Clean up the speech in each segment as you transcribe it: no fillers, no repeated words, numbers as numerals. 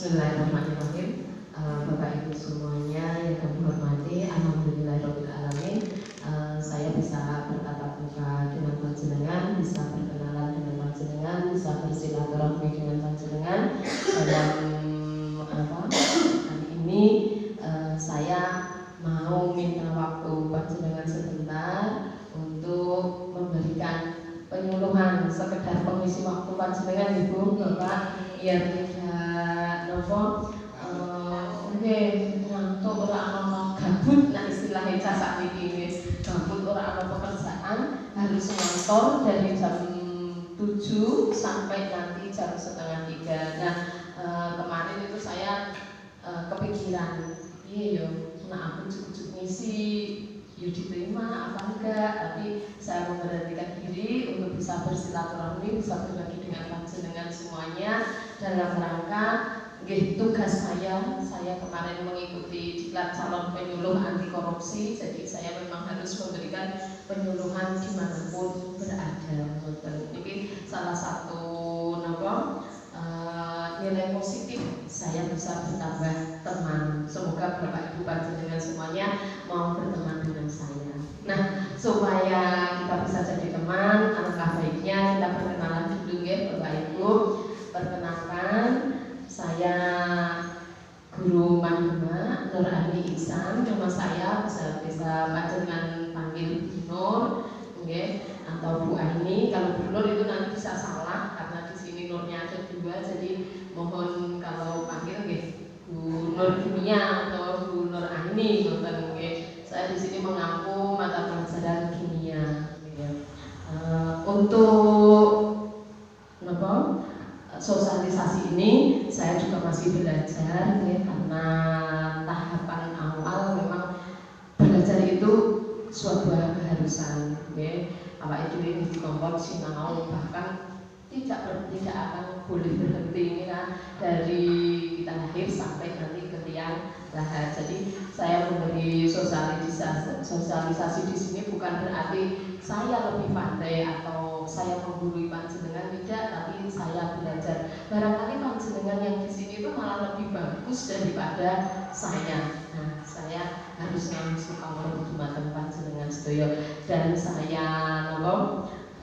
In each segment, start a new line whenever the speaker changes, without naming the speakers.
Bismillahirrahmanirrahim. Bapak Ibu semuanya yang kami hormati, alhamdulillahirobbilalamin. Saya bisa bertatap muka dengan panjenengan, bisa berkenalan dengan panjenengan, bisa bersilaturahmi dengan panjenengan. Hari ini saya mau minta waktu panjenengan sebentar untuk memberikan penyuluhan, sekedar pengisi waktu panjenengan Ibu, Bapak, biar tidak nopo ngantuk ora ana gabut, nah istilahnya sasak niki gabut ora ana pekerjaan, harus ngantor dari jam 7 sampai nanti jam setengah 3. Nah kemarin itu saya kepikiran, iya yo, nah aku cukup ngisi ya diterima apa enggak, tapi saya memberanikan diri untuk bisa bersilaturahmi, bisa berbagi dengan panjenengan semuanya dalam rangka tugas saya kemarin mengikuti diklat calon penyuluh anti korupsi, jadi saya memang harus memberikan penyuluhan dimanapun berada. Ini salah satu nilai positif saya bisa bertambah teman. Semoga Bapak Ibu panjenengan semuanya mau berteman dengan saya. Nah, supaya kita bisa jadi teman, alangkah baiknya kita perkenalan dulu ya Bapak Ibu. Perkenalkan, saya Guru Manggema Nur Ani Ihsan. Nama saya bisa panjenengan panggil Bu Nur, atau Bu Ani. Kalau Bu Nur itu nanti bisa salah karena di sini Nurnya ada 2, jadi mohon kalau panggil Bu Nur Kimia atau Bu Nur Ani, saya di sini mengampu mata pelajaran kimia. Untuk sosialisasi ini saya juga masih belajar, karena tahapan awal memang belajar itu suatu keharusan. Apa itu ini dikompor sinau, bahkan tidak akan boleh berhenti ini kan, dari kita lahir sampai nanti ke liang lahat. Jadi saya memberi sosialisasi di sini bukan berarti saya lebih pandai atau saya menggurui panjenengan, tidak, tapi saya belajar. Barangkali panjenengan yang di sini itu malah lebih bagus daripada saya. Nah, saya harus ngamusi kawula dumateng panjenengan sedaya, dan saya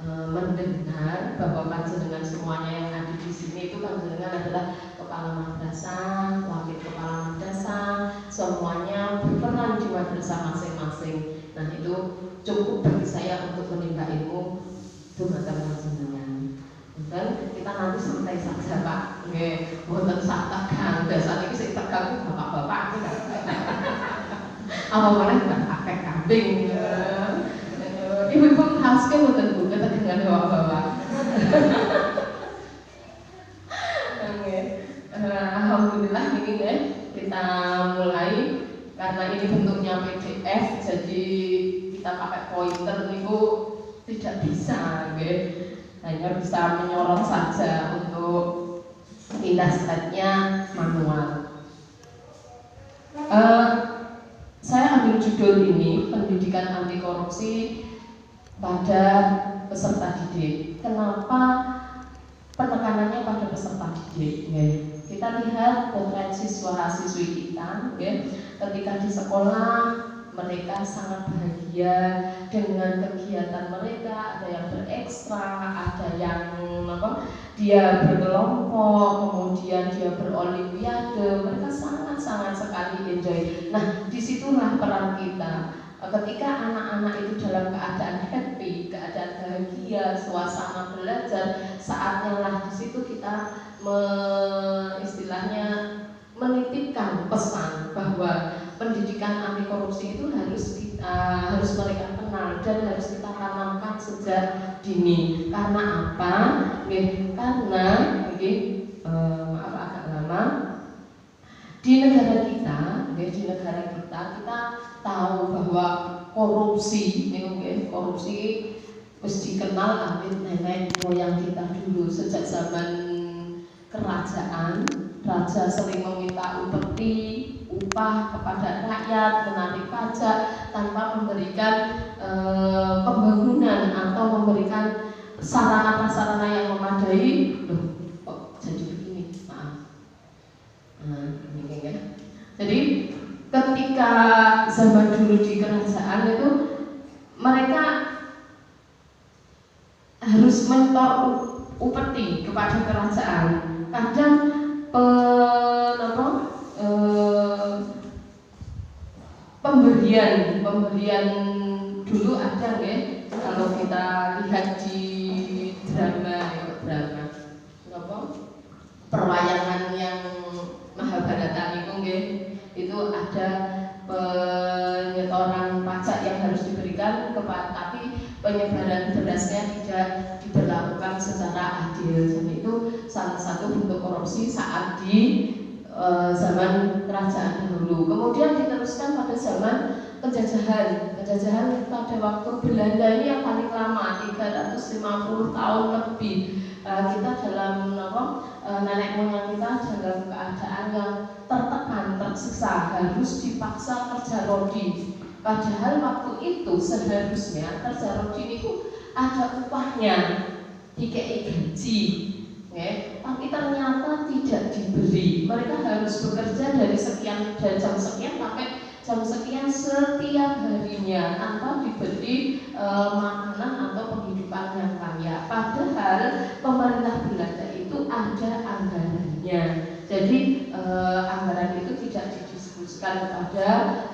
mendengar bahwa panjenengan semuanya yang ada di sini itu panjenengan adalah kepala madrasah, wakil kepala madrasah, semuanya berperan di madrasah masing-masing. Nah, itu cukup bagi saya untuk menimba ilmu dumateng panjenengan. Dan kita nanti santai saja Pak, boten sak tegang. Biasanya iki sing tegang bapak-bapak apa mana pakai kambing. Ibu-ibu khasnya boten Bu ketegangan bapak-bapak. Alhamdulillah ini kita mulai, karena ini bentuknya PDF, jadi kita pakai pointer niku tidak bisa, hanya bisa menyorot saja, untuk pindah slide-nya manual. Saya ambil judul ini, pendidikan anti korupsi pada peserta didik. Kenapa penekanannya pada peserta didik? Kita lihat potret siswa-siswi kita, ketika di sekolah mereka sangat bahagia dengan kegiatan mereka. Ada yang berekstra, ada yang dia berkelompok, kemudian dia berolimpiade. Mereka sangat sekali enjoy. Nah, disitulah peran kita. Ketika anak-anak itu dalam keadaan happy, keadaan bahagia, suasana belajar, saatnya lah di situ kita istilahnya menitipkan pesan bahwa pendidikan anti korupsi itu harus mereka kenal dan harus kita tanamkan sejak dini. Karena apa? Karena agak lama di negara kita, kita tahu bahwa korupsi mesti dikenal amit nenek moyang kita dulu. Sejak zaman kerajaan, raja sering meminta upah kepada rakyat, menarik pajak tanpa memberikan pembangunan atau memberikan sarana prasarana yang memadai. Loh, kok jadi begini? Maaf. ketika zaman dulu di kerajaan itu mereka harus mentor upeti kepada kerajaan. Kadang pemberian dulu ada ya, kalau kita lihat di drama perwayangan yang Mahabharata itu ada penyetoran pajak yang harus diberikan tapi penyebaran berasnya tidak diberlakukan secara adil, dan itu salah satu bentuk korupsi saat di zaman kerajaan dahulu. Kemudian diteruskan pada zaman penjajahan pada waktu Belanda ini yang paling lama, 350 tahun lebih. Kita dalam nenek moyang kita dalam keadaan yang tertekan, tersiksa, harus dipaksa kerja rodi. Padahal waktu itu seharusnya kerja rodi itu ada upahnya, dikei gaji, tapi ternyata tidak diberi. Mereka harus bekerja dari jam sekian sampai jam sekian setiap harinya tanpa diberi makanan atau penghidupan yang layak. Padahal pemerintah Belanda itu ada anggarannya. Jadi anggaran itu tidak didiskusikan kepada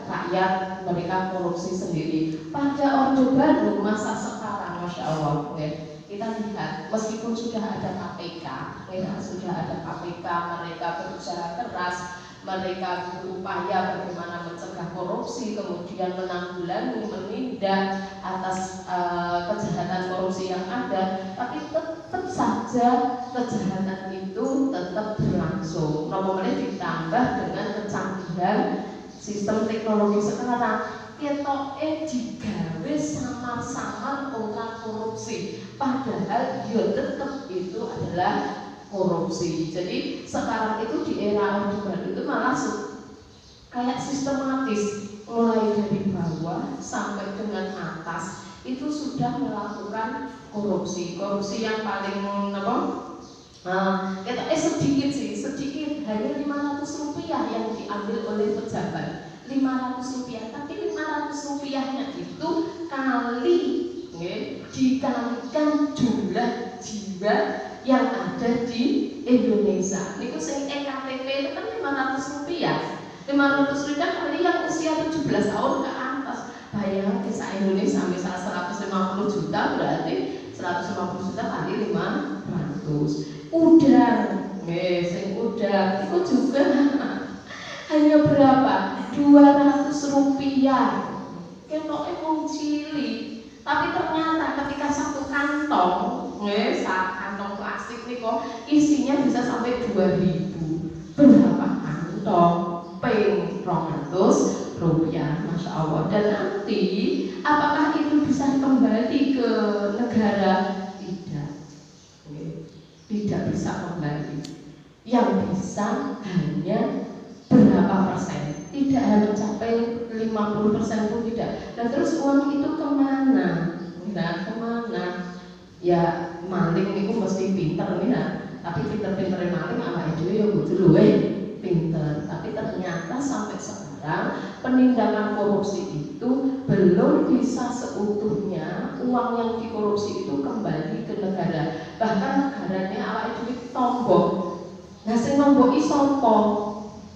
rakyat, mereka korupsi sendiri. Pada Orde Baru masa sekarang, Masya Allah, kita lihat meskipun sudah ada KPK, mereka berusaha keras, mereka berupaya bagaimana mencegah korupsi, kemudian menanggulangi, menindak atas kejahatan korupsi yang ada, tapi tetap saja kejahatan itu tetap berlangsung. Nomornya ditambah dengan kecanggihan sistem teknologi sekarang, ketoke digawe samar-samar orang korupsi, padahal ya tetap itu adalah korupsi. Jadi sekarang itu di era Orde Baru itu malah kayak sistematis, mulai dari bawah sampai dengan atas itu sudah melakukan korupsi yang paling sedikit, hanya 500 rupiah yang diambil oleh pejabat, 500 rupiah, tapi 500 rupiahnya itu dikalikan jumlah jiwa yang ada di Indonesia. Niku sing EKTP itu kan 500 rupiah. 500 rupiah kali yang usia 17 tahun ke atas. Bayangkan kisah Indonesia misal 150 juta berarti 150 juta kali 500. Udang, sing udang itu juga hanya berapa? 200 rupiah. Ketoke wong cilik. Tapi ternyata ketika satu kantong, kantong plastik nih kok isinya bisa sampai 2000. Berapa kantong? Ping 200 rupiah, Masya Allah. Dan nanti apakah itu bisa kembali ke negara? Tidak bisa kembali. Yang bisa hanya berapa persen, tidak mencapai 50% pun tidak. Dan terus uang itu kemana? Ya maling itu mesti pinter tapi pinter-pinter maling apa itu ya kudu pinter. Tapi ternyata sampai sekarang penindakan korupsi itu belum bisa seutuhnya uang yang dikorupsi itu kembali ke negara. Bahkan negaranya apa itu tombok. Nah sing nomboki sapa?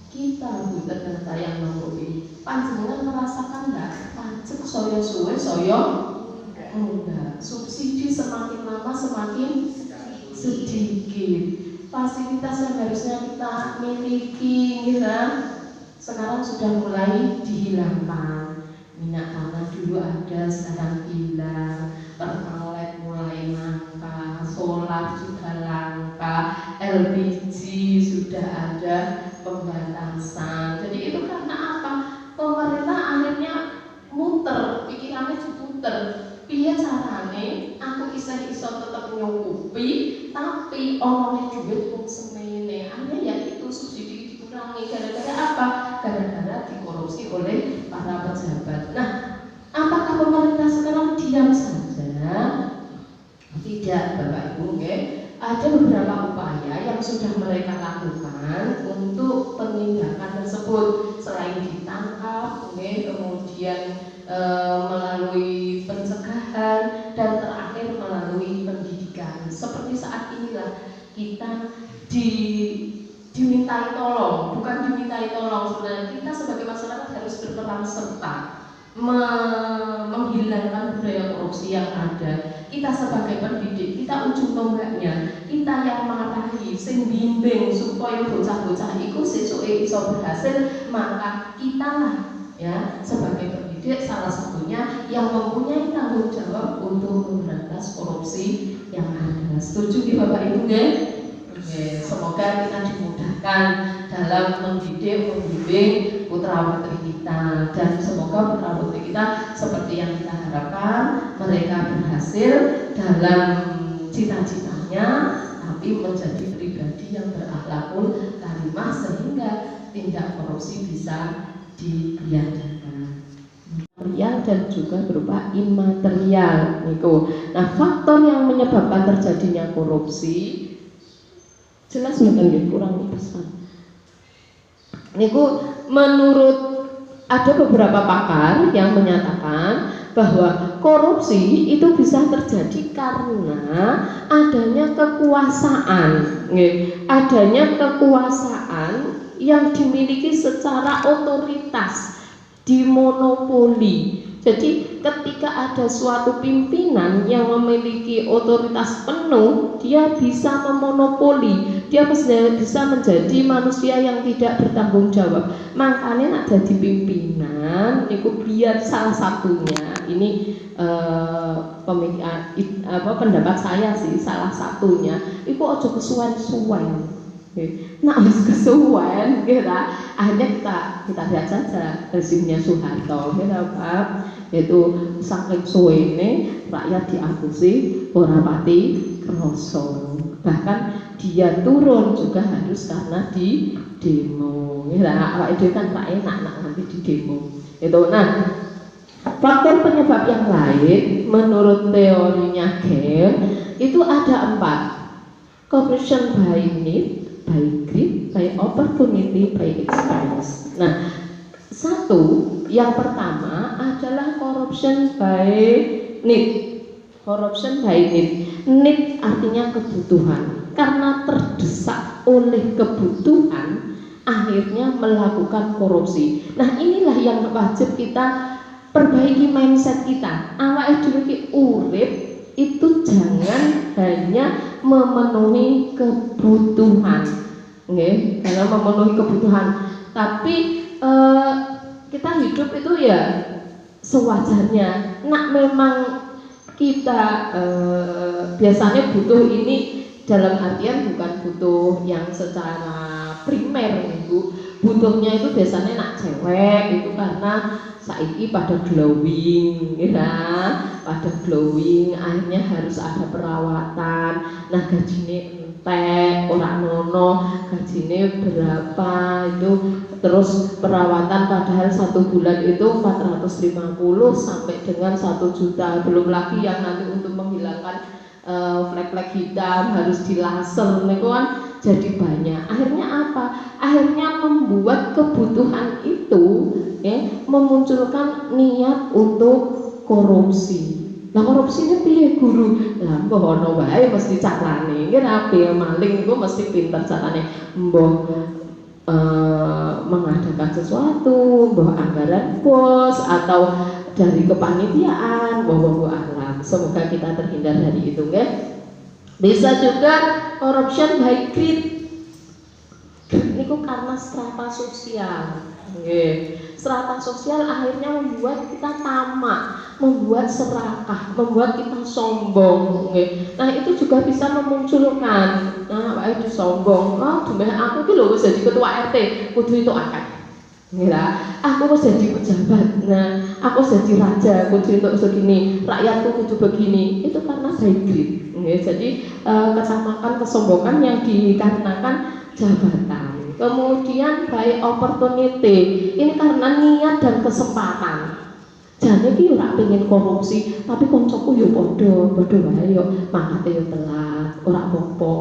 Kita ternyata yang nomboki. Panjenengan merasakan enggak? Pajak saya suwe saya enggak. Subsidi semakin lama semakin sedikit. Fasilitas yang harusnya kita miliki sekarang sudah mulai dihilangkan. Minyak tanah dulu ada, sekarang hilang. Pertalite mulai langka, solar juga langka, LPG sudah ada pembatasan. Jadi itu karena apa? Pemerintah akhirnya muter, pikirannya diputer. Piye carane aku iso tetap nyukupi tapi omongnya duit pun semene. Akhirnya ya itu subsidi dikurangi. Gara-gara apa? Gara-gara dikorupsi oleh para pejabat. Nah, apakah pemerintah sekarang diam saja? Tidak, Bapak Ibu. Ada beberapa upaya yang sudah mereka lakukan untuk penindakan tersebut, selain ditangkap, kemudian melalui pencegahan, dan terakhir melalui pendidikan. Seperti saat inilah kita dimintai tolong, bukan dimintai tolong, sebenarnya kita sebagai masyarakat harus berperan serta menghilangkan budaya korupsi yang ada. Kita sebagai pendidik, kita ujung tombaknya, kita yang mengetahui, sing bimbing supaya bocah-bocah itu sesuai iso berhasil, maka kita lah ya sebagai pendidik salah satunya yang mempunyai tanggung jawab untuk memberantas korupsi yang ada. Setuju di Bapak Ibu nggih? Semoga kita dimudahkan dalam mendidik, membimbing putra-putri kita, dan semoga putra-putri kita seperti yang kita harapkan, mereka berhasil dalam cita-citanya, tapi menjadi pribadi yang berakhlakul karimah sehingga tindak korupsi bisa ditiadakan. Material dan juga berupa imaterial. Nah, faktor yang menyebabkan terjadinya korupsi jelas nggih kurang pesan. Niku menurut ada beberapa pakar yang menyatakan bahwa korupsi itu bisa terjadi karena adanya kekuasaan, adanya kekuasaan yang dimiliki secara otoritas, dimonopoli. Jadi ketika ada suatu pimpinan yang memiliki otoritas penuh, dia bisa memonopoli, dia bisa menjadi manusia yang tidak bertanggung jawab. Makanya nak jadi pimpinan, itu biar salah satunya ini pendapat saya sih, salah satunya itu ojo kesuwen-suwen. Nah, harus kesuwen, kira akhirnya kita lihat saja rezimnya Soeharto, kira Pak, itu saking suwene rakyat diakusi ora pati kroso, bahkan dia turun juga harus karena di demo, kira awake dhewe kan ra enak nanti di demo itu. Nah, faktor penyebab yang lain menurut teorinya Gale itu ada 4. Corruption by need, by greed, by opportunity, by experience. Nah, yang pertama adalah corruption by need. Corruption by need. Need artinya kebutuhan. Karena terdesak oleh kebutuhan, akhirnya melakukan korupsi. Nah, inilah yang wajib kita perbaiki mindset kita. Awake dhewe iki urip itu jangan hanya memenuhi kebutuhan, karena memenuhi kebutuhan, tapi kita hidup itu ya sewajarnya. Nak memang kita biasanya butuh ini dalam artian bukan butuh yang secara primer, Ibu. Butuhnya itu biasanya nak cewek itu karena saiki pada glowing, pada glowing, akhirnya harus ada perawatan. Nah, gajine entek, orang nono, gajine berapa itu, terus perawatan padahal 1 bulan itu 450 sampai dengan 1 juta, belum lagi yang nanti untuk menghilangkan flek-flek hitam harus dilaser, itu kan jadi banyak. Akhirnya apa? Akhirnya membuat kebutuhan itu memunculkan niat untuk korupsi. Nah, korupsinya piye guru? Lah mbah ono wae mesti carane. Nggih ape maling iku mesti pinter carane. Mbah mengadakan sesuatu, mbah anggaran bos atau dari kepanitiaan, mbah alam. Semoga kita terhindar dari itu, nggih. Bisa juga corruption by greed. Itu karena strata sosial. Strata sosial akhirnya membuat kita tamak, membuat serakah, membuat kita sombong. Nah, itu juga bisa memunculkan, itu sombong. Dumeh aku ki lho wis jadi ketua RT, kudu itu akeh. Aku wis jadi pejabat. Nah, aku jadi raja, kudu untuk segini. Rakyatku kudu begini. Itu karena by greed. Jadi ketamakan, kesombongan yang dikarenakan jabatan. Kemudian by opportunity, ini karena niat dan kesempatan. Jane iki ora pengen korupsi, tapi koncoku yo padha wae yo mangkate yo telat, ora apa-apa,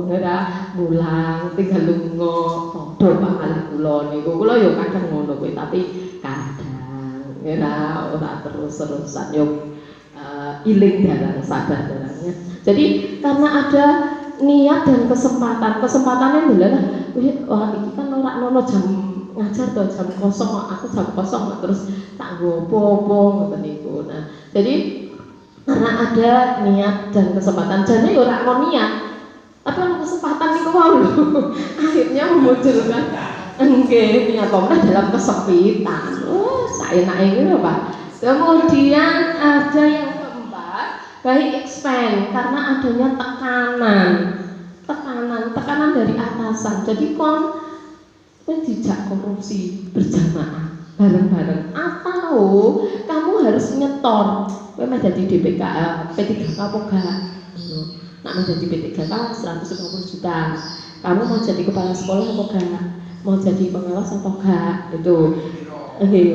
ora mulang, tinggal lunga, padha pangalah kula niku. Kula yo kadang ngono kuwi, tapi kadang ora terus-terusan yo iling dalang sadar dalangnya. Jadi karena ada niat dan kesempatannya adalah wah ini kan ora nono jam ngajar tuh jam kosong, aku jam kosong terus tak gopo ngoten niku. Nah, jadi karena ada niat dan kesempatan, jadi ora mau niat, tapi ada kesempatan niku mau akhirnya memunculkan niat pemerintah dalam kesempitan. Saenake gitu Pak. Kemudian ada yang keempat, by expand, karena adanya tekanan dari atasan. Jadi dijak korupsi berjamaah bareng-bareng, atau kamu harus nyetor, kowe mau jadi DPK P3K apa gak? Nak mau jadi P3K 150 juta, kamu mau jadi kepala sekolah apa gak? Mau jadi pengawas apa gak? Itu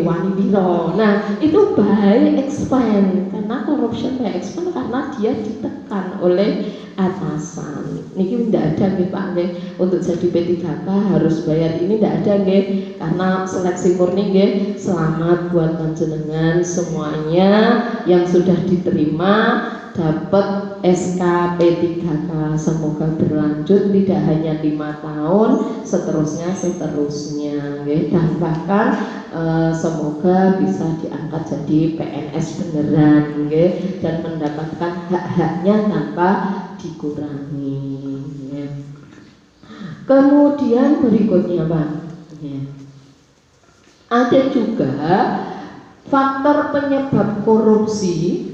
wani biro. Nah itu by expand, karena corruption by expand karena dia ditekan oleh atasan. Niki tidak ada nggih Pak nggih, untuk jadi P3K harus bayar ini tidak ada nggih, karena seleksi murni nggih. Selamat buat panjenengan semuanya yang sudah diterima dapat SK P3K, semoga berlanjut tidak hanya 5 tahun, seterusnya nggih, dan bahkan semoga bisa diangkat jadi PNS beneran nggih, dan mendapatkan hak-haknya tanpa dikurangi. Kemudian berikutnya Pak, ada juga faktor penyebab korupsi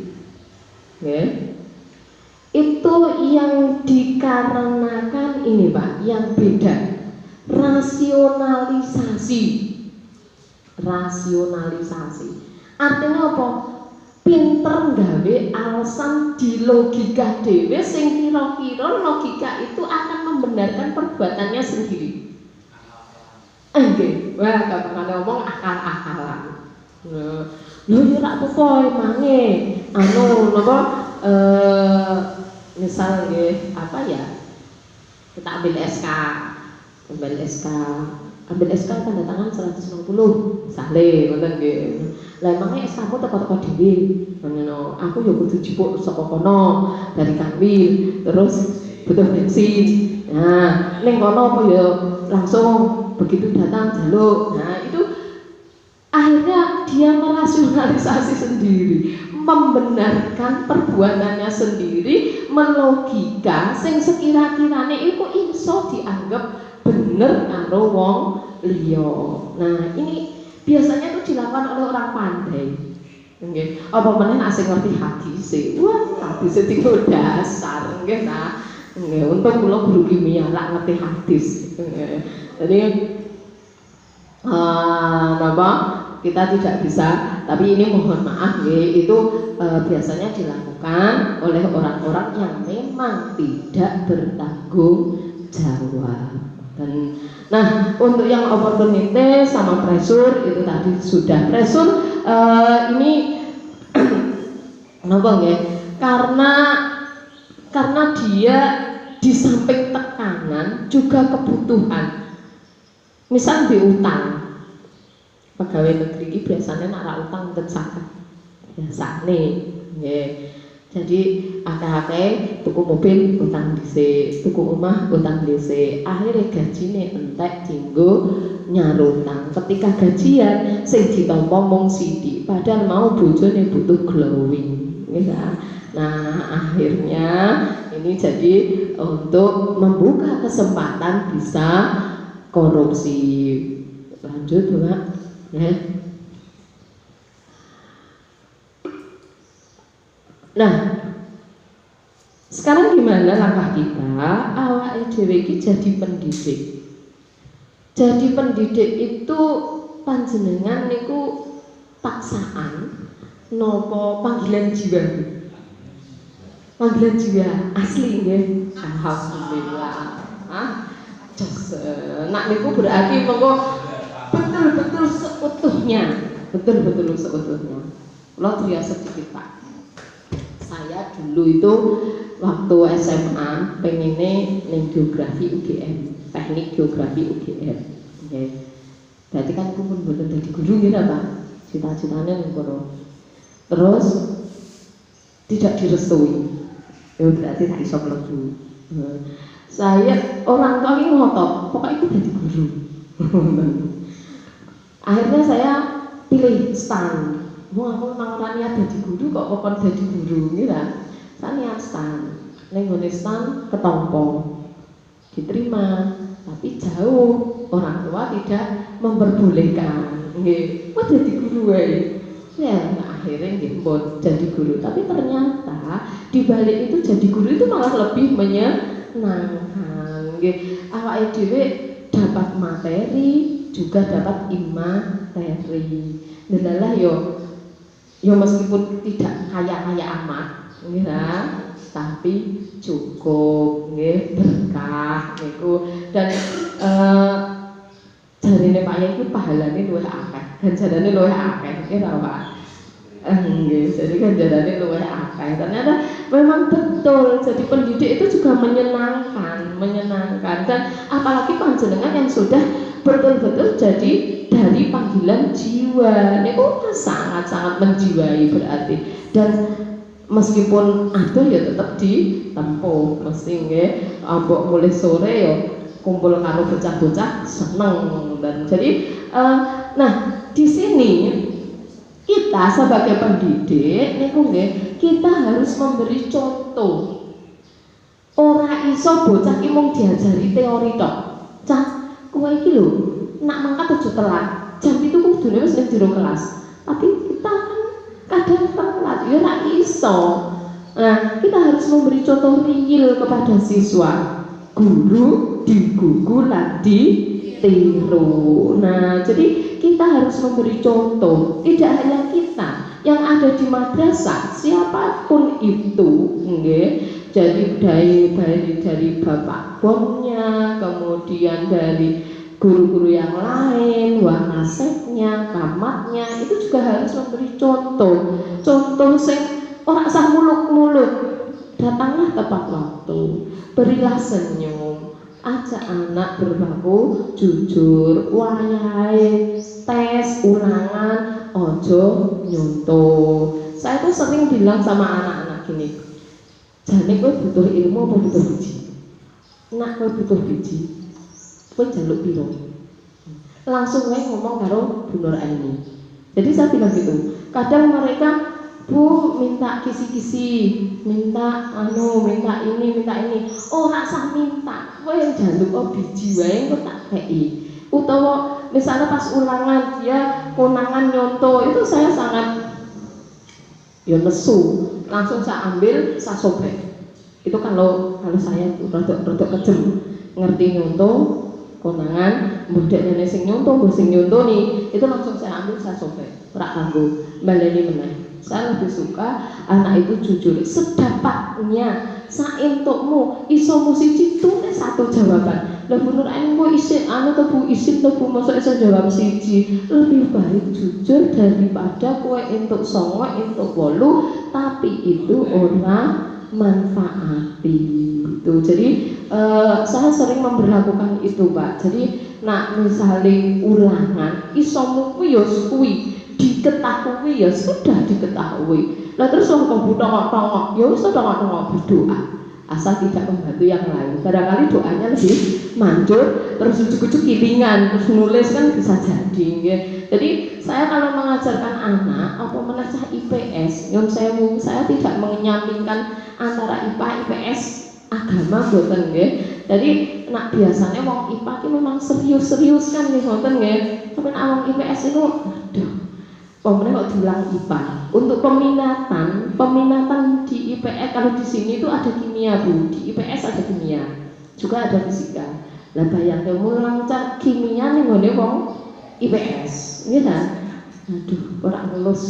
itu yang dikarenakan ini Pak, yang beda, rasionalisasi. Artinya apa? Pinter gawe alasan di logika dhewe sing kira-kira logika itu akan membenarkan perbuatannya sendiri. Nggih, wah gampangane ngomong akal-akalan. Lho ya rak pokoe mange napa misal nggih apa ya? Kita ambil SK tanda tangan 160 misale ngoten nggih. Lah emangnya SK-mu teko-teko dhewe ngono. Aku ya kudu jupuk saka kono dari Kanwil, terus butuh bensin. Nah, ning kono apa ya langsung begitu datang jaluk. Nah, itu akhirnya dia merasionalisasi sendiri, membenarkan perbuatannya sendiri, melogika sing sekira-kirane iku iso dianggap bener karo wong liya. Nah, ini biasanya itu dilakukan oleh orang pandai. Nggih, apa meneh asing ngerti hadis. Wah, hadis itu dasar nggih nah. Nggih, untung kula guru kimia lak ngerti hadis. Jadi napa kita tidak bisa, tapi ini mohon maaf nggih, itu biasanya dilakukan oleh orang-orang yang memang tidak bertanggung jawab. Dan nah untuk yang opportunity sama pressure itu tadi sudah. Pressure ini napa nggih? Karena dia di samping tekanan juga kebutuhan. Misal diutang, pegawai negeri ini biasanya nak utang untuk zakat biasane nggih. Jadi akeh-akeh tuku mobil utang dhisik, tuku omah utang dhisik, akhirnya gajine entek dienggo nyarutang. Ketika gajian sing ditampa mung sithik, padahal mau bojone butuh glowing nggih. Nah, akhirnya ini jadi untuk membuka kesempatan bisa korupsi. Lanjut Pak ya. Nah, sekarang gimana langkah kita? Awake dhewe iki jadi pendidik. Jadi pendidik itu panjenengan niku paksaan nopo panggilan jiwa? Panggilan jiwa asli nggih. Alhamdulillah. Nak niku berarti monggo betul-betul seutuhnya. Betul-betul seutuhnya. Kalau cerita sedikit Pak, saya dulu itu waktu SMA pengennya ning geografi UGM, teknik geografi UGM. Okay. Berarti kan aku pun bener jadi guru gitu Pak, cita-citanya ning kono. Terus tidak direstui, ya berarti tak iso mlebu. Saya orang tua ini ngotot, pokoknya itu jadi guru. Akhirnya saya pilih STAN. Mau aku memang niat jadi guru kok pokoknya jadi guru gitu kan. Saya niat STAN. Ning ngene STAN ketompo. Diterima, tapi jauh. Orang tua tidak memperbolehkan. Nggih, mau jadi guru wae. Ya, akhirnya nggih mbon jadi guru. Tapi ternyata di balik itu jadi guru itu malah lebih menyenangkan. Nggih, awake dhewe dapat materi juga dapat imateri. Delalah yo meskipun tidak kaya-kaya amat, nggih tapi cukup, nggih berkah niku. Dan jarine Pak Yai iku pahalane luwih akeh, ganjarane luwih akeh, nggih ta Pak. Nggih, jadi ganjarane luwih akeh. Ternyata memang betul. Jadi pendidik itu juga menyenangkan. Dan apalagi panjenengan yang sudah betul-betul jadi dari panggilan jiwa, ini sangat-sangat menjiwai berarti. Dan meskipun ada ya tetap ditempuh, mesti nggih. Ambok mulai sore ya kumpul karo bocah-bocah seneng. Dan jadi nah di sini kita sebagai pendidik niku nggih, kita harus memberi contoh. Ora iso bocah ki mung diajari teori tok. Cah, kowe iki lho, nak mangkat aja telat. Jam itu kudune wis ning jero kelas. Tapi kita kan kadang telat, ya ora iso. Nah, kita harus memberi contoh real kepada siswa. Guru digugu lan ditiru. Nah, jadi kita harus memberi contoh. Tidak hanya kita yang ada di madrasah, siapapun itu, nggih. Jadi dari bapak bomnya, kemudian dari guru-guru yang lain, wanaseknya, kamatnya, itu juga harus memberi contoh. Contoh sing ora usah muluk-muluk. Datanglah tepat waktu, berilah senyum, ajak anak berlaku jujur, wayahe tes ulangan, ojo nyontoh. Saya tuh sering bilang sama anak-anak gini, jane kowe butuh ilmu apa butuh biji? Nak kowe butuh biji, kowe jaluk piro? Langsung wae ngomong karo Bu Nur Aini. Jadi saya bilang gitu. Kadang mereka, Bu minta kisi-kisi, minta ini. Oh, ora usah minta. Kowe yang jaluk kok biji wae engko tak kei. Utawa misalnya pas ulangan dia konangan nyonto, itu saya sangat ya nesu. Langsung saya ambil, saya sobek. Itu kalau saya rodok kejem, ngerti nyonto, konangan, budek nenek sing nyonto, sing nyonto nih, itu langsung saya ambil, saya sobek. Ora kanggo baleni meneh. Saya lebih suka anak itu jujur, sedapatnya. Saentukmu iso musiji tulis satu jawaban. Lah bener engko isin to Bu, isin to Bu, mosok iso jawab siji. Lebih baik jujur daripada kowe entuk 9, entuk 8, tapi itu ora manfaati. Itu. Jadi saya sering memberlakukan itu, Pak. Jadi nak misalnya ulangan iso kuwi ya kuwi, diketahui ya sudah diketahui. Lah terus wong kok tongok-tongok, ya wis tongok-tongok berdoa. Asal tidak membantu yang lain. Barangkali doanya lebih manjur, terus ujuk-ujuk kilingan, terus nulis kan bisa jadi. Ya. Jadi saya kalau mengajarkan anak, apa menasah IPS, nyun sewu, saya tidak menyampingkan antara IPA, IPS, agama, boten nggih. Jadi nak biasanya wong IPA itu memang serius-serius kan nggih boten nggih. Tapi nak wong IPS itu aduh. Pemerintah kok diulang IPA. Untuk peminatan di IPS, kalau di sini itu ada kimia Bu, di IPS ada kimia, juga ada fisika. Lah bayangke mulang kimia ning ngene wong IPS, nggih ta? Aduh, ora ngelus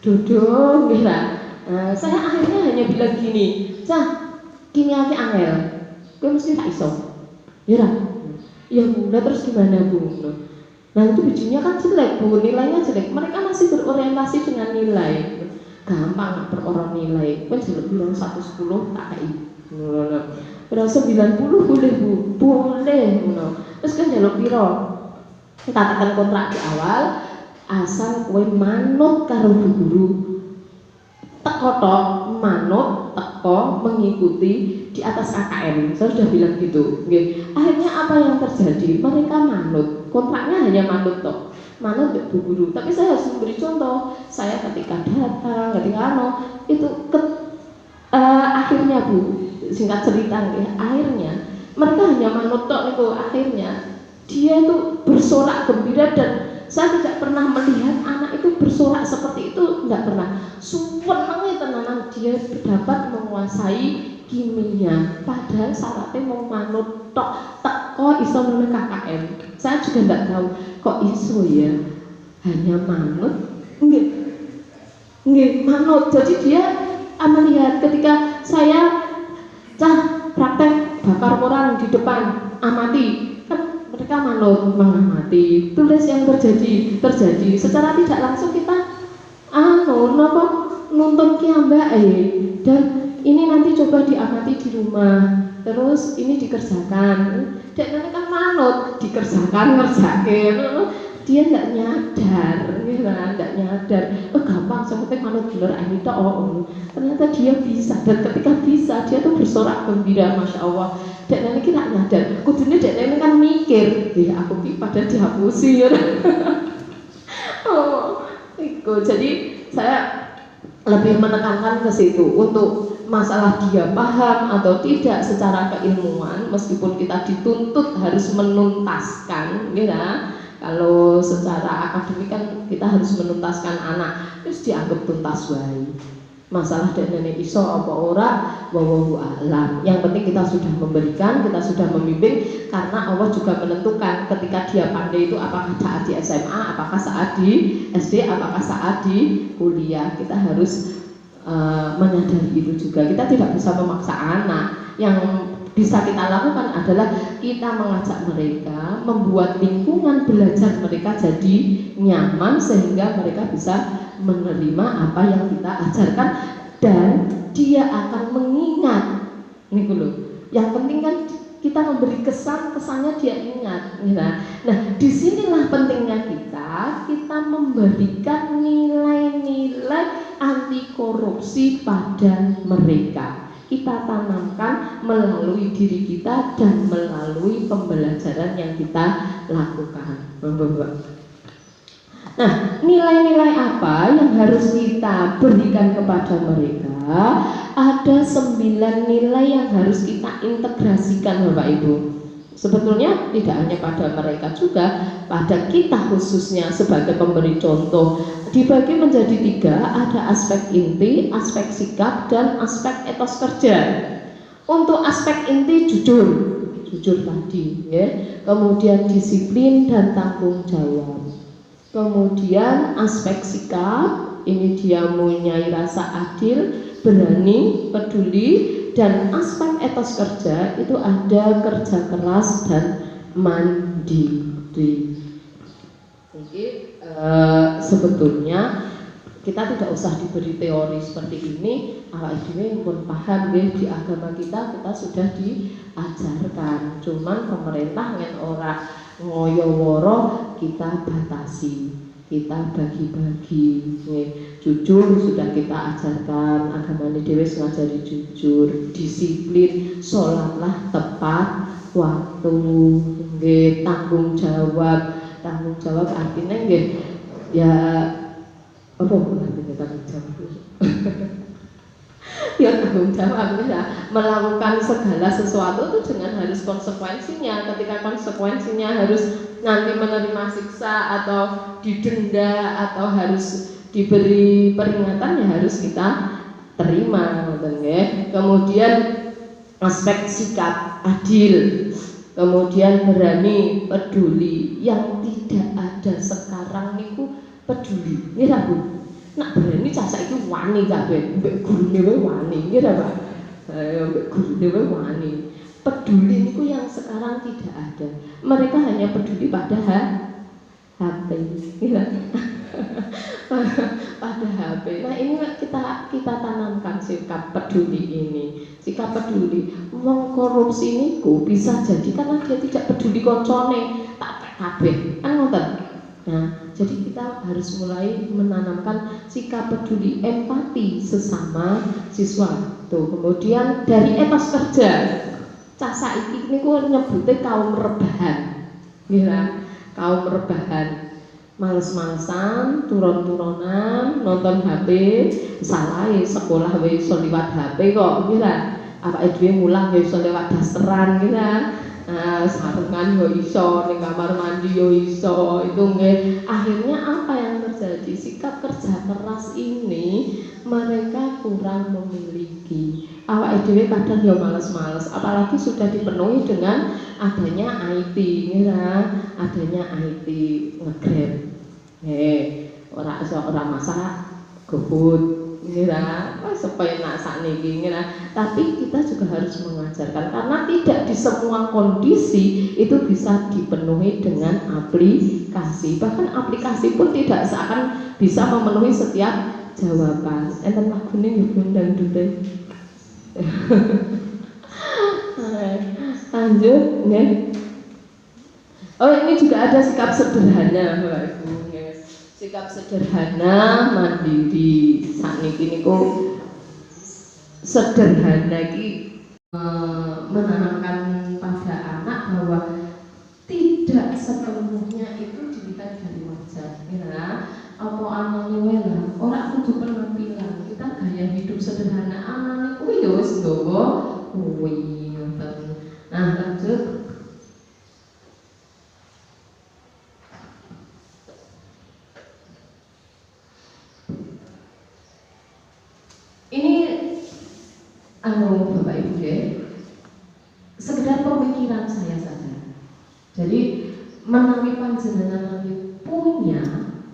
dodo nggih ta. Saya akhirnya hanya bilang gini, "Cah, kimia ki angel. Kowe mesti tak iso." Ya ra? Ya Bu, terus gimana Bu? Nah itu bijinya kan jelek Bu, nilainya jelek. Mereka masih berorientasi dengan nilai. Gampang perkara nilai. Kan jelek bilang 110 tak kayak berasa 90 boleh Bu, boleh. Terus kan jaluk piro? Kita tekan kontrak di awal, asal kowe manut karo guru. Teko tok, manut, teko mengikuti di atas KKM. Saya sudah bilang gitu. Akhirnya apa yang terjadi? Mereka manut. Kontraknya hanya manut tok. Manut Bu Guru. Tapi saya harus memberi contoh. Saya ketika datang, ketika itu akhirnya Bu, singkat cerita akhirnya mereka hanya manut tok itu. Akhirnya dia itu bersorak gembira dan saya tidak pernah melihat anak itu bersorak seperti itu, tidak pernah. Suwenenge tenanan dia dapat menguasai kimia, padahal syaratnya mau manut tok teko iso nang KKM. Saya juga tidak tahu kok iso ya, hanya manut, nggih manut. Jadi dia melihat ketika saya praktek bakar orang di depan amati, kan mereka manut mengamati. Tulis yang terjadi secara tidak langsung kita nuntun kiambake dan ini nanti coba diamati di rumah, terus ini dikerjakan. Dan nanti kan manut dikerjakan, ngerjakin. Dia nggak nyadar, nggak nyadar. Gampang, seperti manut bener ini tok. Ternyata dia bisa, dan ketika bisa dia tuh bersorak gembira, masya Allah. Dan nanti kita nyadar, kudunya dan ini kan mikir, aku pada dihapusi. Jadi saya lebih menekankan ke situ untuk masalah dia paham atau tidak secara keilmuan, meskipun kita dituntut harus menuntaskan, kalau secara akademik kan kita harus menuntaskan anak, terus dianggap tuntas wae. Masalah dene iso apa ora, wallahu a'lam. Yang penting kita sudah memberikan, kita sudah membimbing, karena Allah juga menentukan ketika dia pandai itu apakah saat di SMA, apakah saat di SD, apakah saat di kuliah. Kita harus menyadari itu juga. Kita tidak bisa memaksa anak. Yang bisa kita lakukan adalah kita mengajak mereka, membuat lingkungan belajar mereka jadi nyaman sehingga mereka bisa menerima apa yang kita ajarkan dan dia akan mengingat. Ini dulu. Yang penting kan kita memberi kesannya dia ingat. Nah, disinilah pentingnya kita memberikan nilai-nilai anti korupsi pada mereka. Kita tanamkan melalui diri kita dan melalui pembelajaran yang kita lakukan. Nah, nilai-nilai apa yang harus kita berikan kepada mereka? Ada 9 nilai yang harus kita integrasikan, Bapak Ibu. Sebetulnya tidak hanya pada mereka juga, pada kita khususnya sebagai pemberi contoh. Dibagi menjadi 3, ada aspek inti, aspek sikap, dan aspek etos kerja. Untuk aspek inti jujur tadi, kemudian disiplin dan tanggung jawab. Kemudian aspek sikap, ini dia mempunyai rasa adil, berani, peduli, dan aspek etos kerja itu ada kerja keras dan mandiri. Jadi sebetulnya kita tidak usah diberi teori seperti ini, awak dhewe pun paham di agama kita sudah diajarkan. Cuman pemerintah ngen ora ngoyo-woro kita batasi, kita bagi-bagi. Jujur sudah kita ajarkan, agama ini dhewe ngajari jujur, disiplin, sholatlah tepat waktu, tanggung jawab artinya ya apa artinya tanggung jawab? Ya tanggung jawab melakukan segala sesuatu itu dengan harus konsekuensinya. Ketika konsekuensinya harus nanti menerima siksa atau didenda atau harus diberi peringatan, ya harus kita terima. Kemudian aspek sikap adil, kemudian berani, peduli. Yang tidak ada sekarang niku peduli. Nggih Bu. Nak berani cah saiki wani kabeh, mbek gurune wae wani, nggih ta Pak? Mbek gurune wae wani. Peduli niku yang sekarang tidak ada. Mereka hanya peduli pada ya. Pada HP. Nah ini kita tanamkan sikap peduli ini. Sikap peduli. Wong korupsi niku bisa jadi karena dia tidak peduli koncone tak kabeh. Kan ngoten. Nah, jadi kita harus mulai menanamkan sikap peduli, empati sesama siswa. Tuh, kemudian dari etos kerja. Cah saiki niku nyebute kaum rebahan. Ya, kaum rebahan. Males-malesan, turun-turunan, nonton HP, salah sekolah wae iso liwat HP kok, kira. Awake dhewe mulang ya iso lewat dasteran kira. Sarungan yo iso, ning kamar mandi yo iso. Itu nggih. Akhirnya apa yang terjadi? Sikap kerja keras ini mereka kurang memiliki. Awake dhewe kadang yo males-males, apalagi sudah dipenuhi dengan adanya IT, kira. Adanya IT nge-Grab. Ora masak GoFood ngira sepenak sakniki ngira. Tapi kita juga harus mengajarkan karena tidak di semua kondisi itu bisa dipenuhi dengan aplikasi. Bahkan aplikasi pun tidak seakan bisa memenuhi setiap jawaban. Enten lagune nggih bundang dute. Lanjut nggih. Oh ini juga ada sikap sederhana Bapak Ibu. Sikap sederhana, mandiri. Sakniki niku sederhana iki menanamkan pada anak bahwa tidak sepenuhnya itu dilihat dari wajah. Ya, apa anane wae lah, ora kudu penampilan. Kita gaya hidup sederhana anane kuwi ya wis nggawa kuwi ngoten. Nah, lanjut. Ini Bapak Ibu sekedar pemikiran saya saja. Jadi menawi panjenengan nanti punya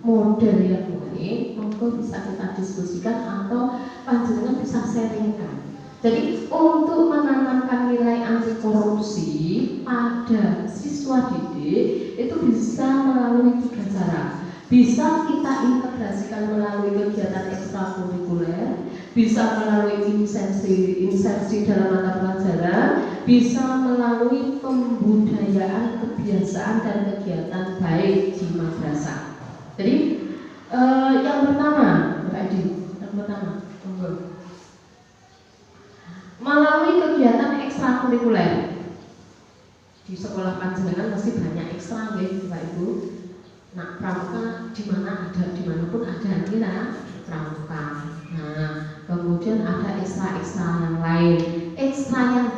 model yang lain, monggo bisa kita diskusikan atau panjenengan bisa sharingkan. Jadi untuk menanamkan nilai anti korupsi pada siswa didik itu bisa melalui 3 cara. Bisa kita integrasikan melalui kegiatan ekstrakurikuler, bisa melalui insersi dalam mata pelajaran, bisa melalui pembudayaan kebiasaan dan kegiatan baik di madrasah. Jadi yang pertama, Mbak Edi, yang pertama, melalui kegiatan ekstrakurikuler di sekolah panjenengan masih banyak ekstra, ya, Bapak Ibu. Nah, pramuka dimanapun ada kira pramuka. Nah, kemudian ada ekstra yang lain, ekstra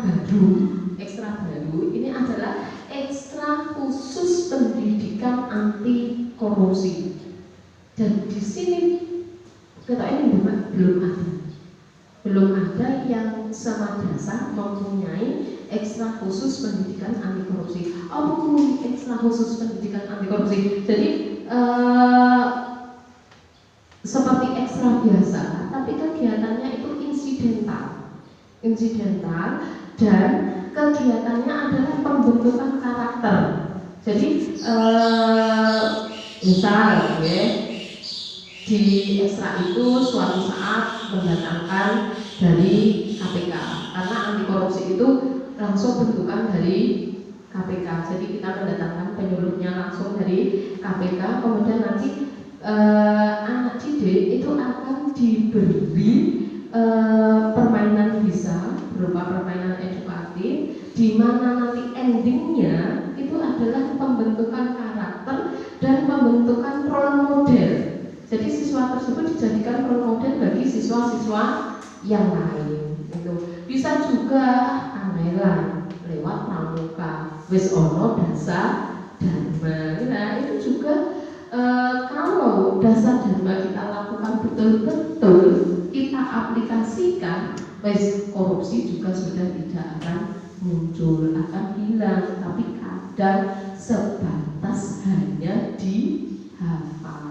baru ini adalah ekstra khusus pendidikan anti korupsi. Dan di sini kita ini belum ada yang semadrasah mempunyai ekstra khusus pendidikan anti korupsi. Apa itu ekstra khusus pendidikan anti korupsi? Jadi seperti ekstra biasa, tapi kegiatannya itu insidental dan kegiatannya adalah pembentukan karakter. Jadi misal di ekstra itu suatu saat mendatangkan dari KPK, karena anti korupsi itu langsung bentukan dari KPK. Jadi kita mendatangkan penyuluhnya langsung dari KPK, kemudian nanti anak didik itu akan diberi permainan bisa berupa permainan edukatif, di mana nanti endingnya itu adalah pembentukan karakter dan pembentukan role model. Jadi siswa tersebut dijadikan role model bagi siswa-siswa yang lain. Itu bisa juga anelan lewat pramuka, wis ono dasar dharma. Nah itu juga kalau dasar dharma kita lakukan betul-betul, kita aplikasikan, wis korupsi juga sudah tidak akan muncul, akan hilang. Tapi kadang sebatas hanya dihafal.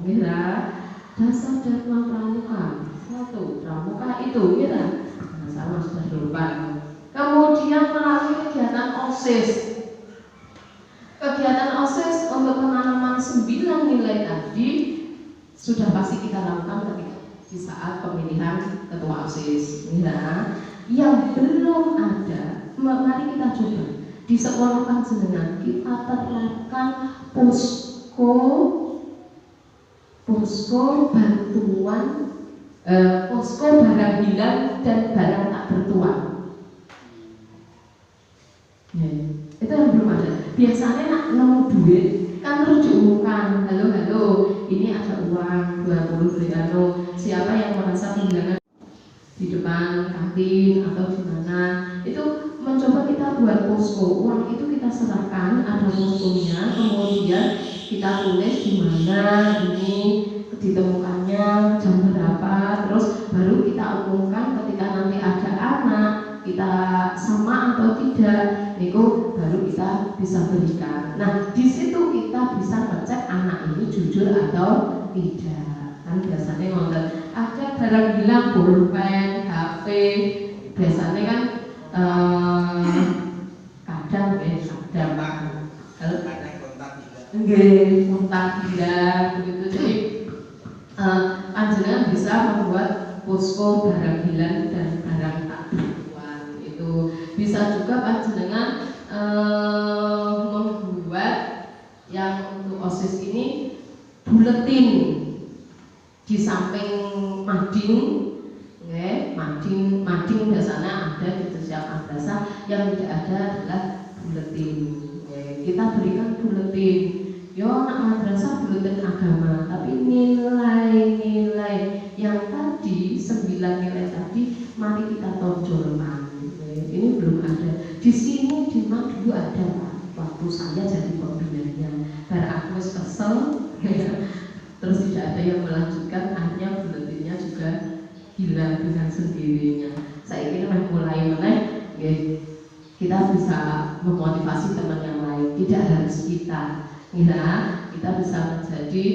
Kira dasar dharma pramuka, satu pramuka itu kira sama sudah lupa. Kemudian melalui kegiatan OSIS untuk penanaman 9 nilai tadi sudah pasti kita lakukan ketika di saat pemilihan ketua OSIS. Nah, yang belum ada, mari kita coba di sekolah panjenengan kita terapkan posko bantuan, posko barang hilang dan barang tak bertuan. Ya, itu yang belum ada. Biasanya nak nemu duit kan terus diumumkan, halo, ini ada uang 20 ribu. Siapa yang merasa kehilangan di depan kantin atau di mana, itu mencoba kita buat posko. Uang itu kita serahkan, ada poskonya, kemudian kita tulis di mana ini ditemukannya, jam berapa, terus baru kita umumkan ketika nanti ada anak kita sama atau tidak, itu baru kita bisa berikan. Nah, di situ kita bisa ngecek anak ini jujur atau tidak. Kan biasanya ngonten ada barang hilang, pulpen, HP, biasanya kan kadang kontak hilang begitu. Jadi panjenengan bisa membuat posko barang hilang dan barang tak bertuan. Itu bisa juga panjenengan membuat yang untuk OSIS ini buletin di samping mading, okay. mading biasanya ada di setiap madrasah, yang tidak ada adalah buletin. Okay. Kita berikan buletin, yo anak madrasah buletin agama, tapi nilai-nilai yang tadi 9 nilai tadi mari kita tonjolkan. Okay. Ini belum ada. Di sini di mana dulu ada Pak, waktu saya jadi pembinanya. Bar aku kesel. Terus tidak ada yang melanjutkan, akhirnya buletinnya juga hilang dengan sendirinya. Saya kira mulai kita bisa memotivasi teman yang lain, tidak harus kita. Ya, kita bisa menjadi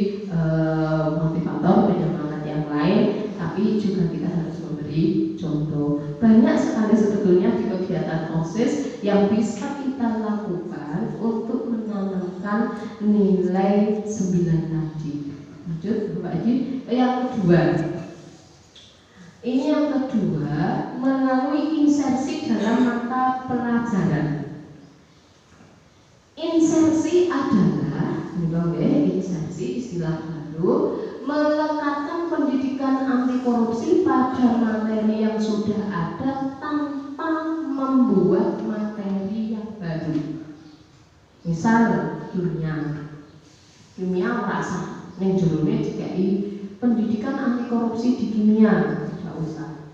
motivator, penyemangat yang lain, tapi juga kita harus memberi contoh. Banyak sekali sebetulnya di kegiatan OSIS yang bisa kita lakukan untuk menanamkan nilai 9 tadi. Lanjut, Bapak Haji. Yang kedua, ini yang kedua melalui insersi dalam mata pelajaran. Insersi adalah, insersi istilah baru, melekatkan pendidikan anti korupsi pada materi yang sudah ada tanpa membuat materi yang baru. Misal kimia rasa yang judulnya DKI pendidikan anti korupsi di kimia, tidak usah.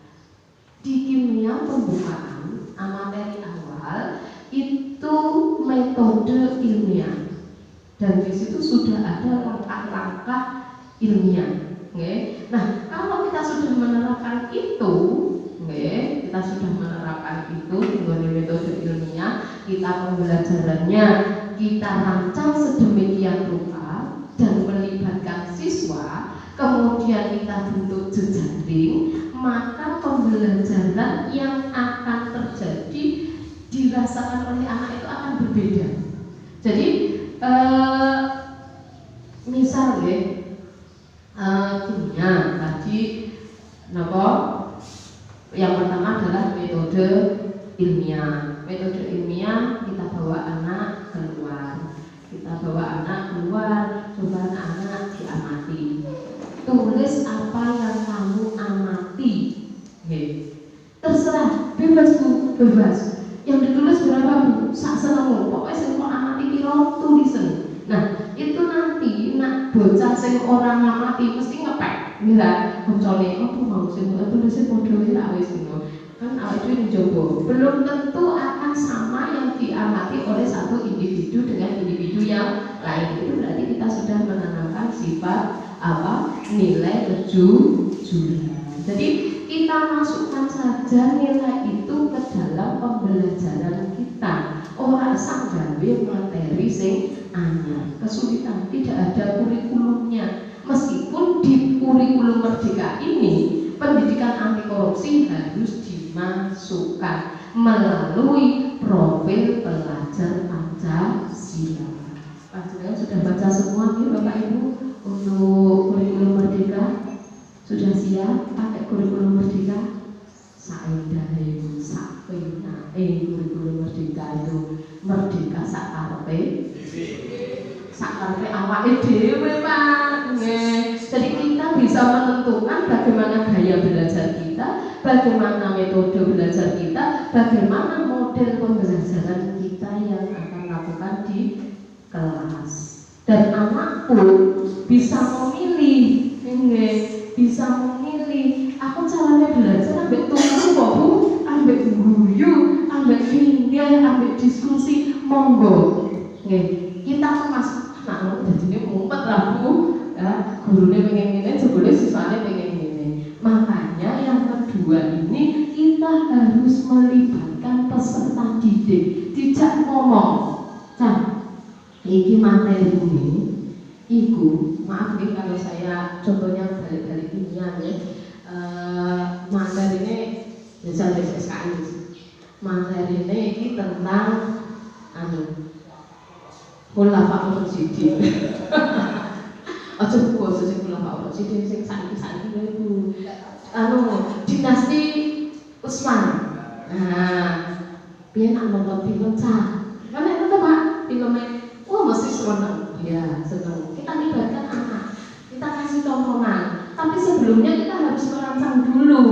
Di kimia pembukaan materi awal itu metode ilmiah, dan di situ sudah ada langkah-langkah ilmiah. Okay. Nah, kalau kita sudah menerapkan itu, kita sudah menerapkan itu dengan metode ilmiah, kita pembelajarannya kita rancang sedemikian rupa dan melibatkan siswa, kemudian kita bentuk jejaring, maka pembelajaran yang akan terjadi dirasakan oleh anak itu akan berbeda. Jadi misal kimia tadi yang pertama adalah metode ilmiah. Metode ilmiah kita bawa anak keluar, coba anak diamati, tulis apa yang kamu amati. Terserah, bebas. Yang ditulis berapa Bu? Sak senengmu. Pokoknya sing kok amati piro tulisan. Nah, itu nanti nak bocah sing orang ngamati mesti ngepek. Mila, koncone opo mau sing tulisnya padha wae wis ngono. Kan awake dhewe njogo. Belum tentu akan sama yang diamati oleh satu individu dengan individu yang lain. Itu berarti kita sudah menanamkan sifat nilai kejujuran. Jadi kita masukkan saja nilai itu ke dalam pembelajaran kita. Ora sak gawe materi sing anyar. Kesulitan tidak ada kurikulumnya. Meskipun di kurikulum Merdeka ini pendidikan anti korupsi harus dimasukkan melalui profil pelajar Pancasila. Panjenengan sudah baca semua ini? siap pakai kurikulum Merdeka? Saendahe kurikulum Merdeka itu merdeka sakarepe awake dhewe Pak. Jadi kita bisa menentukan bagaimana gaya belajar kita, bagaimana metode belajar kita, bagaimana model pembelajaran kita yang akan lakukan di kelas. Dan anak pun bisa memilih, bisa memilih. Aku caranya belajar ambek turu kok Bu, ambek guyu, ambek pinggir, ambek diskusi, monggo. Kita masuk anak jadi ngumpet lah Bu. Ya, gurunya pengen gini, sebelum siswanya pengen gini. Makanya yang kedua ini kita harus melibatkan peserta didik, tidak ngomong. Nah, iki materi ini, maaf nih kalau saya contohnya dari kimia ya. Materi ini bisa dari SKI. Materi ini tentang khulafaur rasyidin. Aja kuwi sing khulafaur rasyidin sing saiki iku. Dinasti Utsman. Biyen nonton film Cah. Kan itu Pak, filmnya mesti seneng. Ya, seneng. Kita libatkan anak. Kita kasih tontonan. Tapi sebelumnya kita harus merancang dulu.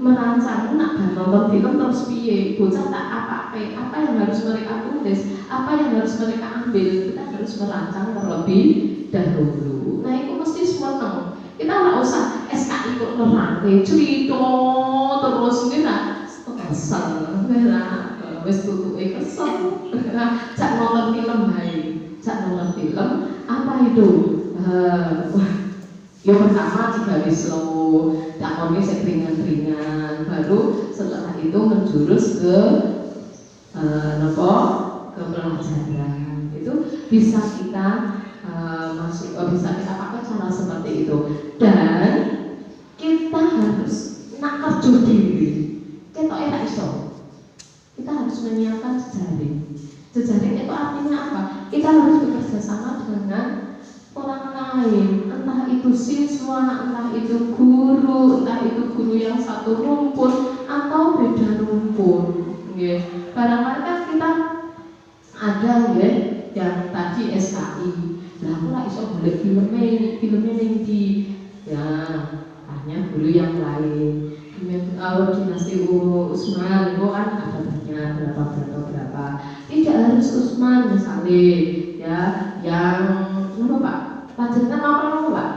Merancang nonton film terus piye? Bocah tak apa yang harus mereka tulis, apa yang harus mereka ambil. Kita harus merancang terlebih dahulu. Nah, itu mesti seneng. Kita nggak usah SKI kok nerangke cerita terus kesel. Wis tutuke kesel. Cak nonton film baik. Cak nonton film apa itu? Yang pertama juga slow, dakonnya ringan-ringan, baru setelah itu menjurus ke pelajaran. Itu bisa kita bisa kita pakai cara seperti itu. Dan kita harus nak kerja diri. Kita enak iso. Kita harus menyiapkan jejaring. Jejaring itu artinya apa? Kita harus bekerja sama dengan orang lain, entah itu siswa, entah itu guru yang satu rumpun atau beda rumpun. Barangkali kan kita ada yang tadi SKI. Nah, aku lah iso boleh filmnya di ya, hanya guru yang lain. Dinasti Utsman itu kan ada banyak berapa. Tidak harus Utsman misalnya, ya, yang apa Pak? Pelajaran apa Pak?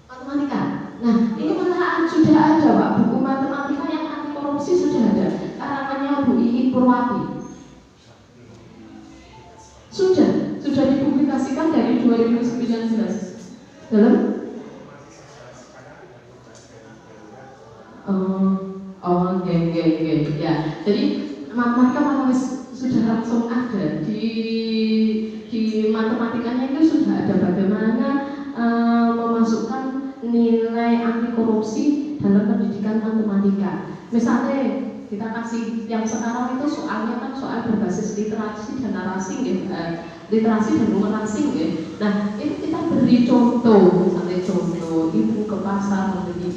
Matematika. Nah, ini malah sudah ada Pak, buku matematika yang anti korupsi sudah ada. Karangannya Bu Iin Purwati. Sudah dipublikasikan dari 2019. Dalam? Ya. Jadi matematika malah sudah langsung ada di matematikanya itu sudah ada bagaimana memasukkan nilai anti korupsi dalam pendidikan matematika. Misalnya kita kasih yang sekarang itu soalnya kan soal berbasis literasi dan narasi, literasi dan numerasi. Nah, itu kita beri contoh, misalnya contoh ibu ke pasar membeli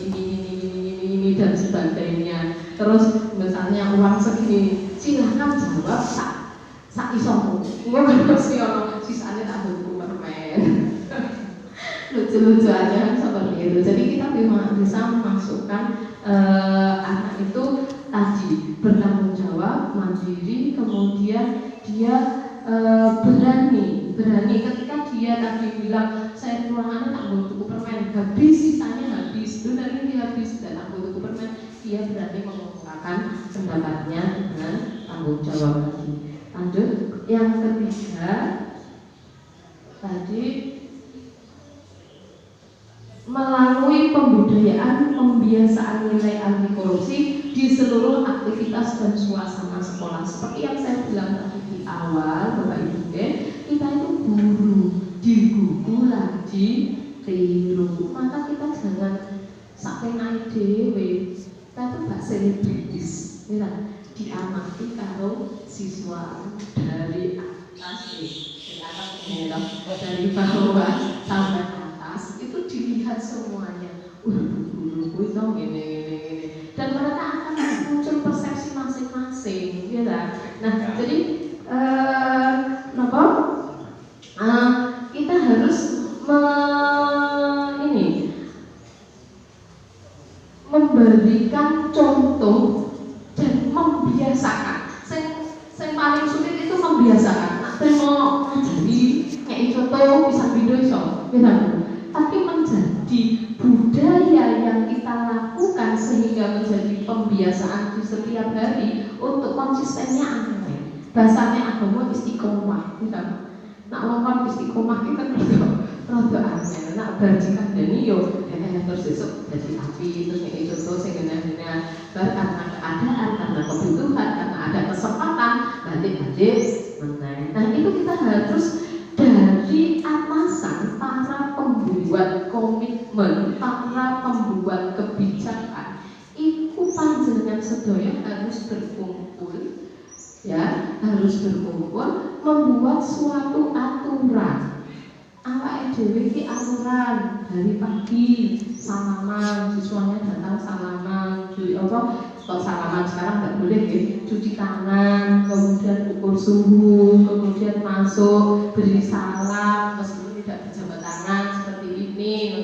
ini dan sebagainya. Terus misalnya uang segini, silahkan jawab sak isomu. Enggak mesti ono sisane tak buku permen. Lucu-lucu aja seperti itu. Jadi kita bisa memasukkan anak itu tadi bertanggung jawab, mandiri, kemudian dia berani ketika dia tadi bilang saya ruangannya tak butuh permen, habis sisanya habis, benar ini habis dan tak butuh permen, dia berani mengungkapkan pendapatnya dengan tanggung jawab lagi. Lanjut, yang ketiga tadi melalui pembudayaan pembiasaan nilai anti korupsi di seluruh aktivitas dan suasana sekolah. Seperti yang saya bilang tadi di awal, Bapak Ibu, kita itu guru, digugu lagi tiru. Maka kita jangan sampai naik dewe. Kita itu gak selebritis, diamati karo siswa dari atas, dari bawah sampai atas itu dilihat semuanya. guru dong ini. Dan mereka akan muncul persepsi masing-masing, ya kan? Nah, jadi kita harus memberikan contoh dan membiasakan. Yang paling sulit itu membiasakan. Nah, terima ngajari kayak contoh bisa video iso, tapi menjadi budaya yang kita lakukan sehingga menjadi pembiasaan di setiap hari untuk konsistennya aneh. Bahasanya agama istiqomah, Nak ngomong istiqomah kita rada aneh. Nak berjikan dani yo terus besok jadi api terus kayak contoh saya karena keadaan, karena kebutuhan, karena ada kesempatan balik-balik menang. Nah itu kita harus dari atasan, para pembuat komitmen, para pembuat kebijakan, itu panjenengan sedaya harus berkumpul, ya harus berkumpul membuat suatu aturan. Awake dhewe iki aturan dari pagi salaman, siswanya datang salaman, kalau salaman sekarang nggak boleh ya, cuci tangan, kemudian ukur suhu, kemudian masuk beri salam meskipun tidak berjabat tangan seperti ini,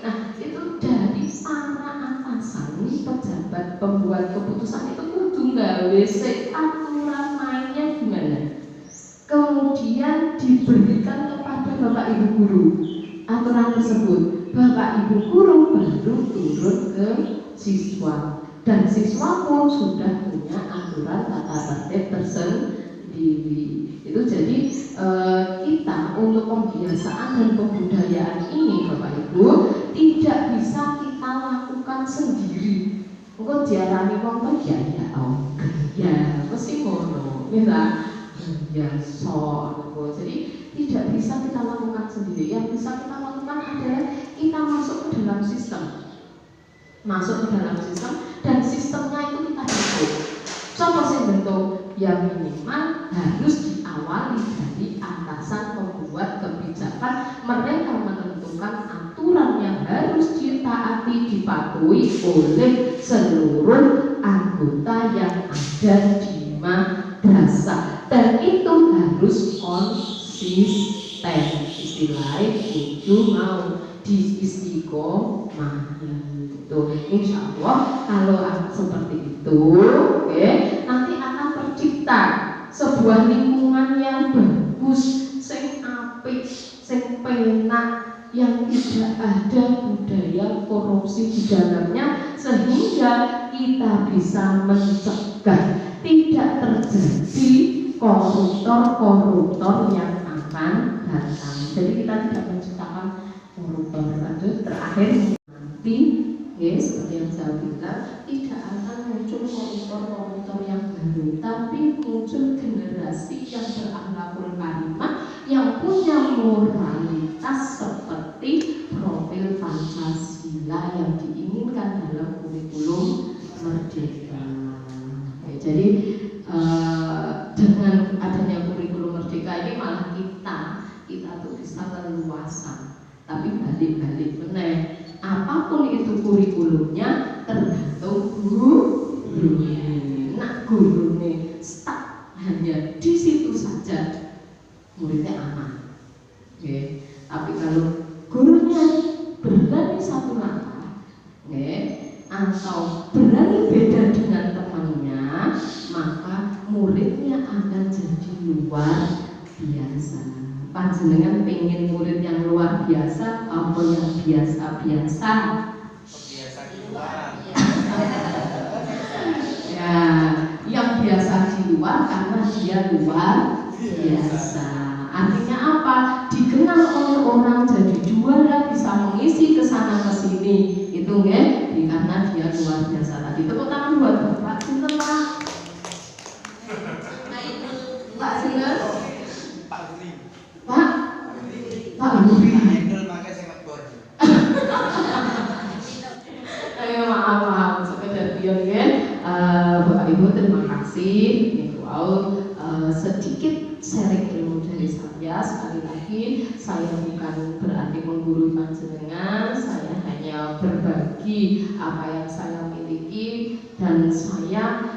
nah itu dari para atasan, pejabat, pembuat keputusan itu kudu nggawe aturan mainnya gimana. Kemudian diberikan kepada Bapak Ibu guru aturan tersebut. Bapak Ibu guru baru turun ke siswa, dan siswa pun sudah punya aturan tata tertib tersendiri. Itu jadi kita untuk pembiasaan dan pembudayaan ini Bapak Ibu tidak bisa kita lakukan sendiri. Engko diarani wong ya mesti ngono, ya jadi tidak bisa kita lakukan sendiri. Yang bisa kita lakukan adalah kita masuk ke dalam sistem, dan sistemnya itu kita bentuk. Contoh yang bentuk yang minimal harus diawali dari atasan pembuat kebijakan. Mereka menentukan aturan yang harus ditaati, dipatuhi oleh seluruh anggota yang ada di madrasah, dan itu harus konsisten. Istilahnya itu mau di istiqomah itu. Insya Allah kalau seperti itu, nanti akan tercipta sebuah lingkungan yang bagus, sing apik, sing penak, yang tidak ada budaya korupsi di dalamnya, sehingga kita bisa mencegah tidak terjadi koruptor yang akan datang. Jadi kita tidak menciptakan koruptor. Lanjut terakhir nanti, seperti yang saya bilang, tidak akan muncul koruptor yang baru, tapi muncul generasi yang berakhlakul karimah, yang punya moralitas seperti profil Pancasila yang diinginkan dalam kurikulum merdeka. Jadi dengan adanya kurikulum merdeka ini malah kita tuh bisa leluasa. Tapi balik-balik meneh, apapun itu kurikulumnya tergantung gurunya. Nah gurunya stuck hanya di situ saja, muridnya aman. Tapi kalau gurunya berani satu langkah, atau berani beda dengan temannya, maka muridnya akan jadi luar biasa. Panjenengan pengen murid yang luar biasa apa yang biasa-biasa? Biasa di luar. Ya, yang biasa di luar karena dia luar biasa. Artinya apa? Dikenal oleh orang, jadi juara, bisa mengisi ke sana ke sini. Itu karena dia luar biasa. Tadi tepuk tangan buat Bapak. Sinten Pak? Pak Sinten? Pak Guri. Pak Guri. Idol mangke sing ngebor. Ayo maaf sekedar biar Bapak Ibu terima kasih. Sedikit sharing ilmu dari saya sekali lagi. lagi, saya bukan berarti menggurui panjenengan, saya hanya berbagi apa yang saya miliki, dan saya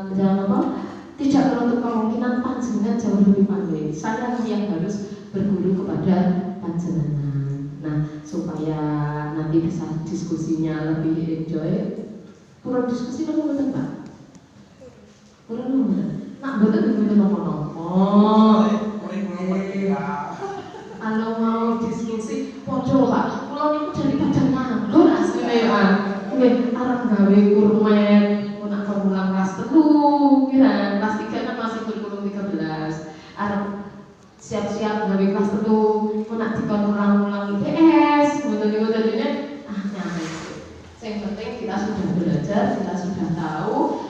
tidak menutup kemungkinan panjenengan jauh lebih pandai. Saya yang harus berguru kepada panjenengan. Nah, supaya nanti bisa diskusinya lebih enjoy, kurang diskusi kan betul Pak? Kurang betul. Nak betul nopo-nopo. Kalau mau diskusi, pojok Pak. Kalau niku daripada nganggur asline ya. Nggih, arep gawe kurmet, nak formulang kelas 3, kira kelas 3 kan masih kurikulum 13. Arep siap-siap gawe kelas 3, nak dikon ulang-ulang IPS, ngono-ngono jadinya nyaman. Yang penting kita sudah belajar, kita sudah tahu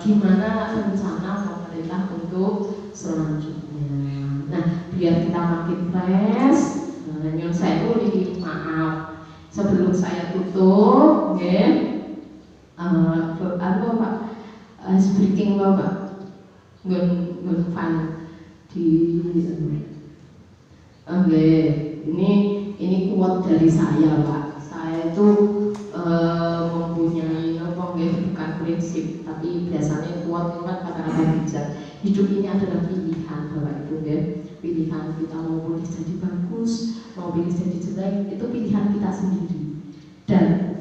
gimana rencana pemerintah untuk selanjutnya. Nah, biar kita makin fresh, nyun sewu niki maaf sebelum saya tutup, Pak, speaking Pak, gun fun di, ini quote dari saya Pak. Saya itu mempunyai bukan prinsip, tapi biasanya quote itu kan kata-kata bijak. Hidup ini adalah pilihan Bapak Ibu pilihan kita mau pilih jadi bagus, mau pilih jadi jelek, itu pilihan kita sendiri. Dan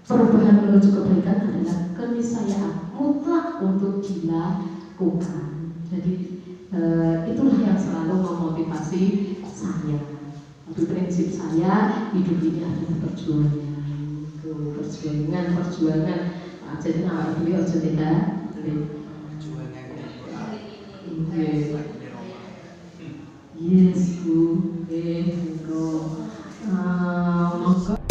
perubahan menuju kebaikan adalah keniscayaan mutlak untuk dilakukan. Jadi itulah yang selalu memotivasi saya. Tapi prinsip saya, hidup ini adalah perjuangan. Jadi nama beliau aja tidak. Yes, Bu. Monggo.